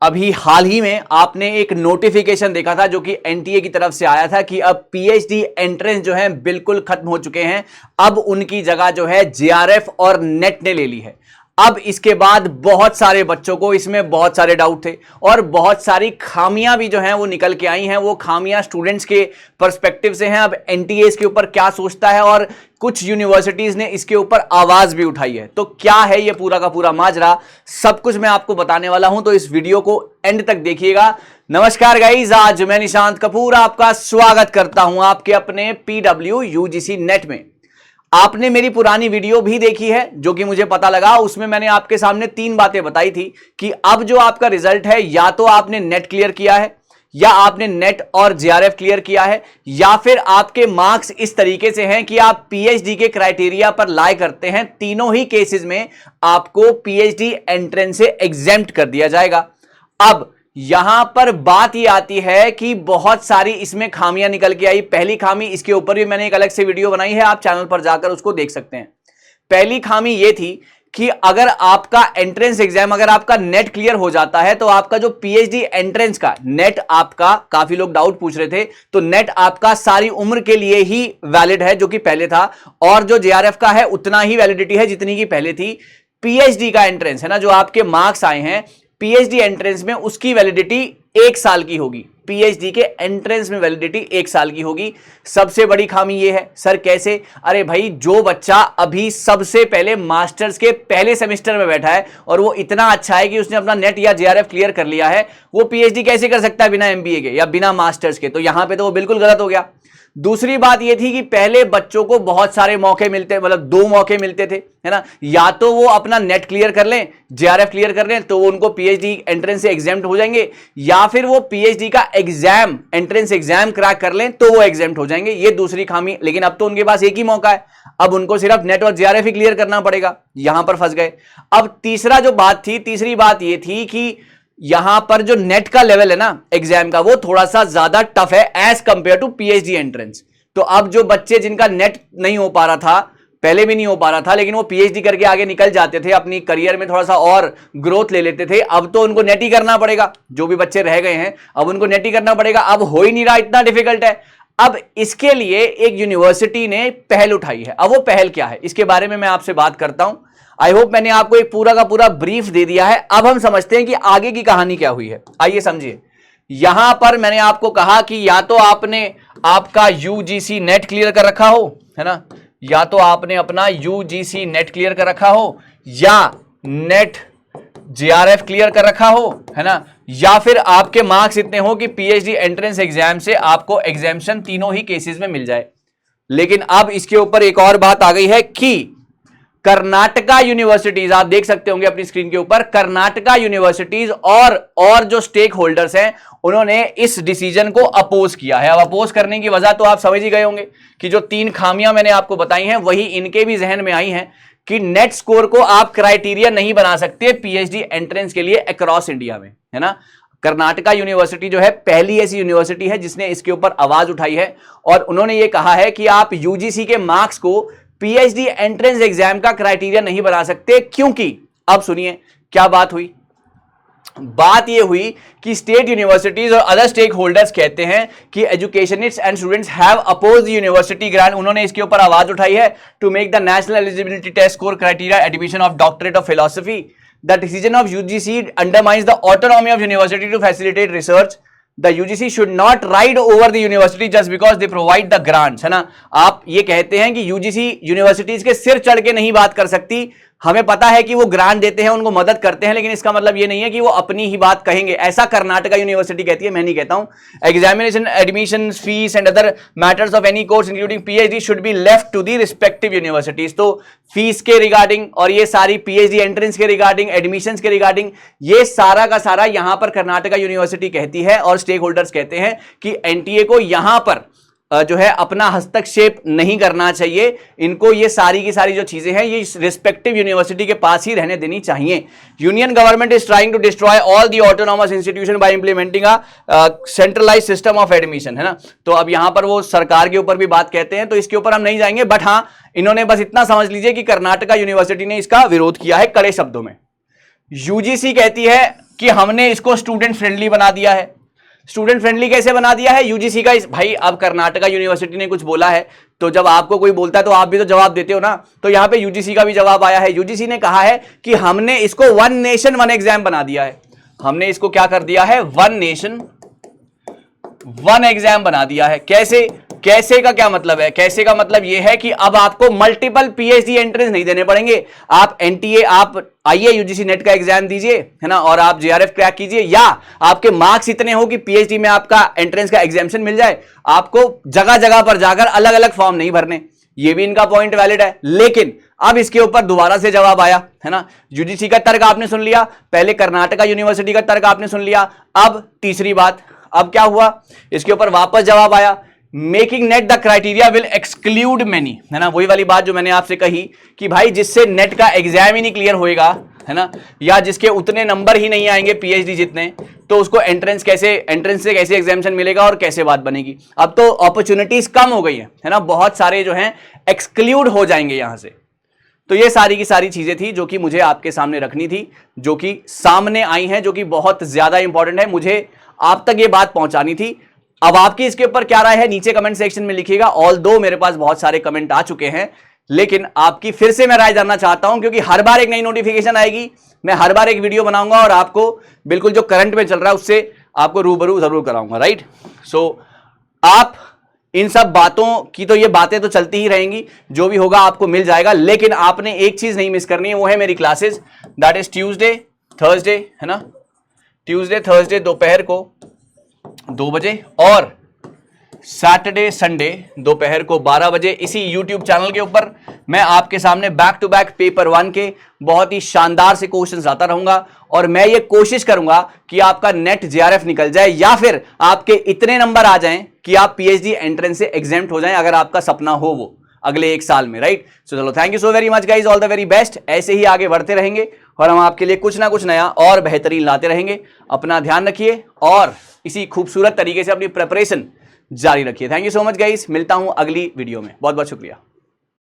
अभी हाल ही में आपने एक नोटिफिकेशन देखा था जो कि एनटीए की तरफ से आया था कि अब पीएचडी एंट्रेंस जो है बिल्कुल खत्म हो चुके हैं। अब उनकी जगह जो है जेआरएफ और नेट ने ले ली है। अब इसके बाद बहुत सारे बच्चों को इसमें बहुत सारे डाउट थे और बहुत सारी खामियां भी जो हैं वो निकल के आई हैं। वो खामियां स्टूडेंट्स के पर्सपेक्टिव से हैं। अब एनटीए इसके ऊपर क्या सोचता है और कुछ यूनिवर्सिटीज ने इसके ऊपर आवाज भी उठाई है। तो क्या है ये पूरा का पूरा माजरा, सब कुछ मैं आपको बताने वाला हूं, तो इस वीडियो को एंड तक देखिएगा। नमस्कार गाइज, आज मैं निशांत कपूर आपका स्वागत करता हूं आपके अपने पीडब्ल्यू यूजीसी नेट में। आपने मेरी पुरानी वीडियो भी देखी है जो कि मुझे पता लगा, उसमें मैंने आपके सामने 3 बातें बताई थी कि अब जो आपका रिजल्ट है या तो आपने नेट क्लियर किया है या आपने नेट और जेआरएफ क्लियर किया है या फिर आपके मार्क्स इस तरीके से हैं कि आप पीएचडी के क्राइटेरिया पर लाई करते हैं। तीनों ही केसेस में आपको पीएचडी एंट्रेंस से एग्जेम्प्ट कर दिया जाएगा। अब यहां पर बात यह आती है कि बहुत सारी इसमें खामियां निकल के आई। पहली खामी, इसके ऊपर भी मैंने एक अलग से वीडियो बनाई है, आप चैनल पर जाकर उसको देख सकते हैं। पहली खामी यह थी कि अगर आपका एंट्रेंस एग्जाम, अगर आपका नेट क्लियर हो जाता है तो आपका जो पीएचडी एंट्रेंस का नेट आपका, काफी लोग डाउट पूछ रहे थे, तो नेट आपका सारी उम्र के लिए ही वैलिड है जो कि पहले था, और जो जेआरएफ का है उतना ही वैलिडिटी है जितनी की पहले थी। पीएचडी का एंट्रेंस है ना, जो आपके मार्क्स आए हैं पीएचडी एंट्रेंस में, उसकी वैलिडिटी 1 साल की होगी। पीएचडी के एंट्रेंस में वैलिडिटी 1 साल की होगी। सबसे बड़ी खामी यह है, सर कैसे? अरे भाई, जो बच्चा अभी सबसे पहले मास्टर्स के पहले सेमेस्टर में बैठा है और वो इतना अच्छा है कि उसने अपना नेट या जेआरएफ क्लियर कर लिया है, वो पीएचडी कैसे कर सकता है बिना एमबीए के या बिना मास्टर्स के? तो यहां पे तो वो बिल्कुल गलत हो गया। दूसरी बात यह थी कि पहले बच्चों को बहुत सारे मौके मिलते, मतलब 2 मौके मिलते थे, है ना। या तो वो अपना नेट क्लियर कर लें, जेआरएफ क्लियर कर लें, तो उनको पीएचडी एंट्रेंस से एग्जाम्प्ट हो जाएंगे, या फिर वो पीएचडी का एग्जाम, एंट्रेंस एग्जाम क्रैक कर लें तो वो एग्जाम्प्ट हो जाएंगे। ये दूसरी खामी। लेकिन अब तो उनके पास एक ही मौका है, अब उनको सिर्फ नेट और जेआरएफ ही क्लियर करना पड़ेगा। यहां पर फंस गए। अब तीसरा जो बात थी, तीसरी बात यह थी कि यहां पर जो नेट का लेवल है ना एग्जाम का, वो थोड़ा सा ज्यादा टफ है as compare to PhD entrance. तो अब जो बच्चे जिनका नेट नहीं हो पा रहा था, पहले भी नहीं हो पा रहा था, लेकिन वो पीएचडी करके आगे निकल जाते थे, अपनी करियर में थोड़ा सा और ग्रोथ ले लेते थे, अब तो उनको नेट ही करना पड़ेगा। जो भी बच्चे रह गए हैं अब उनको नेट ही करना पड़ेगा। अब हो ही नहीं रहा, इतना डिफिकल्ट है। अब इसके लिए एक यूनिवर्सिटी ने पहल उठाई है। अब वो पहल क्या है, इसके बारे में मैं आपसे बात करता हूं। आई होप मैंने आपको एक पूरा का पूरा ब्रीफ दे दिया है। अब हम समझते हैं कि आगे की कहानी क्या हुई है। आइए समझिए। यहां पर मैंने आपको कहा कि या तो आपने आपका यूजीसी नेट क्लियर कर रखा हो, है ना, या तो आपने अपना यूजीसी नेट क्लियर कर रखा हो, या नेट जेआरएफ क्लियर कर रखा हो, है ना, या फिर आपके मार्क्स इतने हो कि पीएचडी एंट्रेंस एग्जाम से आपको एग्जामिशन तीनों ही केसेस में मिल जाए। लेकिन अब इसके ऊपर एक और बात आ गई है कि कर्नाटका यूनिवर्सिटीज, आप देख सकते होंगे अपनी स्क्रीन के ऊपर, कर्नाटका यूनिवर्सिटीज और जो स्टेक होल्डर्स हैं उन्होंने इस डिसीजन को अपोज किया है। अब अपोज करने की वजह तो आप समझ ही गए होंगे कि जो 3 खामियां मैंने आपको बताई हैं वही इनके भी जहन में आई हैं कि नेट स्कोर को आप क्राइटेरिया नहीं बना सकते पीएचडी एंट्रेंस के लिए अक्रॉस इंडिया में, है ना। कर्नाटका यूनिवर्सिटी जो है पहली ऐसी यूनिवर्सिटी है जिसने इसके ऊपर आवाज उठाई है और उन्होंने ये कहा है कि आप यूजीसी के मार्क्स को पीएचडी एंट्रेंस एग्जाम का क्राइटेरिया नहीं बना सकते। क्योंकि अब सुनिए क्या बात हुई। बात यह हुई कि स्टेट यूनिवर्सिटीज और अदर स्टेक होल्डर्स कहते हैं कि educationists and students have opposed the university grant. उन्होंने इसके ऊपर आवाज उठाई है to make the national eligibility test score criteria admission of doctorate of philosophy. The decision of UGC undermines the autonomy of university to facilitate research. The UGC should not ride over the university just because they provide the grants, है ना। आप ये कहते हैं कि UGC universities के सिर चढ़ के नहीं बात कर सकती। हमें पता है कि वो ग्रांट देते हैं, उनको मदद करते हैं, लेकिन इसका मतलब ये नहीं है कि वो अपनी ही बात कहेंगे। ऐसा कर्नाटका यूनिवर्सिटी कहती है, मैं नहीं कहता हूं। Examination, admission, fees and other matters of any course including PhD should be left to the respective universities. तो फीस के रिगार्डिंग और ये सारी पीएचडी एंट्रेंस के रिगार्डिंग, एडमिशन के रिगार्डिंग, ये सारा का सारा यहां पर कर्नाटका यूनिवर्सिटी कहती है और स्टेक होल्डर्स कहते हैं कि एनटीए को यहां पर जो है अपना हस्तक्षेप नहीं करना चाहिए। इनको ये सारी की सारी जो चीजें हैं ये रिस्पेक्टिव यूनिवर्सिटी के पास ही रहने देनी चाहिए। Union government is trying to destroy all the autonomous institution by implementing a centralise system of admission, है ना। तो अब यहां पर वो सरकार के ऊपर भी बात कहते हैं, तो इसके ऊपर हम नहीं जाएंगे, बट हाँ इन्होंने बस इतना समझ लीजिए कि कर्नाटका यूनिवर्सिटी ने इसका विरोध किया है कड़े शब्दों में। यूजीसी कहती है कि हमने इसको स्टूडेंट फ्रेंडली बना दिया है। स्टूडेंट फ्रेंडली कैसे बना दिया है? यूजीसी का भाई अब कर्नाटका यूनिवर्सिटी ने कुछ बोला है तो जब आपको कोई बोलता है तो आप भी तो जवाब देते हो ना, तो यहां पे यूजीसी का भी जवाब आया है। यूजीसी ने कहा है कि हमने इसको वन नेशन वन एग्जाम बना दिया है। हमने इसको क्या कर दिया है? वन नेशन वन एग्जाम बना दिया है। कैसे? कैसे का क्या मतलब है? कैसे का मतलब यह है कि अब आपको मल्टीपल पीएचडी एंट्रेंस नहीं देने पड़ेंगे। आप एनटीए, आप आइए यूजीसी नेट का एग्जाम दीजिए, है ना, और आप जेआरएफ क्रैक कीजिए, या आपके मार्क्स इतने हो कि पीएचडी में आपका एंट्रेंस का एग्जामिशन मिल जाए। आपको जगह जगह पर जाकर अलग अलग फॉर्म नहीं भरने। ये भी इनका पॉइंट वैलिड है। लेकिन अब इसके ऊपर दोबारा से जवाब आया, है ना। यूजीसी का तर्क आपने सुन लिया, पहले कर्नाटका यूनिवर्सिटी का तर्क आपने सुन लिया, अब तीसरी बात, अब क्या हुआ? इसके ऊपर वापस जवाब आया, making net the criteria will exclude many, है ना। वही वाली बात जो मैंने आपसे कही कि भाई जिससे नेट का एग्जाम ही नहीं क्लियर होएगा, है ना, या जिसके उतने नंबर ही नहीं आएंगे पीएचडी जितने, तो उसको एंट्रेंस से कैसे एग्जामिशन मिलेगा और कैसे बात बनेगी। अब तो अपॉर्चुनिटीज कम हो गई है ना, बहुत सारे जो हैं एक्सक्लूड हो जाएंगे यहां से। तो ये सारी की सारी चीजें थी जो कि मुझे आपके सामने रखनी थी, जो कि सामने आई हैं, जो कि बहुत ज्यादा इंपॉर्टेंट है, मुझे आप तक ये बात पहुंचानी थी। अब आपकी इसके ऊपर क्या राय है नीचे कमेंट सेक्शन में लिखिएगा। ऑल दो मेरे पास बहुत सारे कमेंट आ चुके हैं, लेकिन आपकी फिर से मैं राय जानना चाहता हूं, क्योंकि हर बार एक नई नोटिफिकेशन आएगी, मैं हर बार एक वीडियो बनाऊंगा और आपको बिल्कुल जो करंट में चल रहा है उससे आपको रूबरू जरूर कराऊंगा, राइट। सो आप इन सब बातों की, तो ये बातें तो चलती ही रहेंगी, जो भी होगा आपको मिल जाएगा, लेकिन आपने एक चीज नहीं मिस करनी है, वो है मेरी classes, that is Tuesday Thursday, है ना, ट्यूसडे थर्सडे दोपहर को 2 बजे और सैटरडे संडे दोपहर को 12 बजे इसी YouTube चैनल के ऊपर मैं आपके सामने बैक टू बैक पेपर 1 के बहुत ही शानदार से क्वेश्चंस लाता रहूंगा, और मैं ये कोशिश करूंगा कि आपका नेट जेआरएफ निकल जाए, या फिर आपके इतने नंबर आ जाएं कि आप पीएचडी एंट्रेंस से एग्जेम्प्ट हो जाएं, अगर आपका सपना हो वो अगले 1 साल में, राइट। सो चलो, thank you so very much guys, all the very best. ऐसे ही आगे बढ़ते रहेंगे और हम आपके लिए कुछ ना कुछ नया और बेहतरीन लाते रहेंगे। अपना ध्यान रखिए और इसी खूबसूरत तरीके से अपनी प्रिपरेशन जारी रखिए। Thank you so much guys, मिलता हूं अगली वीडियो में। बहुत बहुत शुक्रिया।